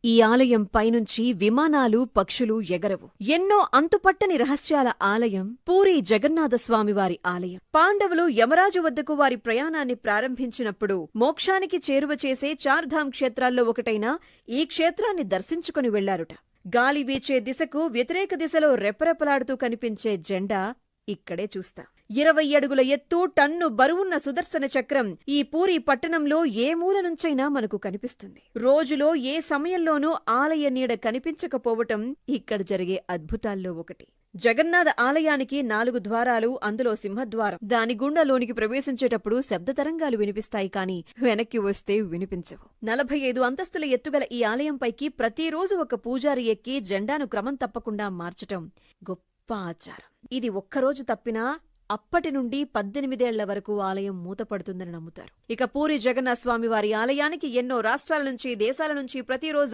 ఈ ఆలయం పైనుంచి విమానాలు పక్షులు ఎగరవు. ఎన్నో అంతుపట్టని రహస్యాల ఆలయం పూరీ జగన్నాథస్వామివారి ఆలయం. పాండవులు యమరాజు వద్దకు వారి ప్రయాణాన్ని ప్రారంభించినప్పుడు మోక్షానికి చేరువ చేసే చార్ధామ్ క్షేత్రాల్లో ఒకటైన ఈ క్షేత్రాన్ని దర్శించుకుని వెళ్లారుట. గాలి వీచే దిశకు వ్యతిరేక దిశలో రెపరెపలాడుతూ కనిపించే జెండా ఇక్కడే చూస్తా. 20 అడుగుల ఎత్తు, టన్ను బరువున్న సుదర్శన చక్రం ఈ పూరీ పట్టణంలో ఏ మూల నుంచైనా మనకు కనిపిస్తుంది. రోజులో ఏ సమయంలోనూ ఆలయ నీడ కనిపించకపోవటం ఇక్కడ జరిగే అద్భుతాల్లో ఒకటి. జగన్నాథ ఆలయానికి 4 ద్వారాలు, అందులో సింహద్వారం. దాని గుండా లోనికి ప్రవేశించేటప్పుడు శబ్ద తరంగాలు వినిపిస్తాయి కాని వెనక్కి వస్తే వినిపించవు. 45 అంతస్తుల ఎత్తుగల ఈ ఆలయంపైకి ప్రతిరోజు ఒక పూజారి ఎక్కి జెండాను క్రమం తప్పకుండా మార్చటం గొప్ప ఆచారం. ఇది ఒక్కరోజు తప్పినా అప్పటి నుండి 18 ఏళ్ల వరకు ఆలయం మూతపడుతుందని నమ్ముతారు. ఇక పూరీ జగన్నాథ స్వామివారి ఆలయానికి ఎన్నో రాష్ట్రాల నుంచి, దేశాల నుంచి ప్రతిరోజు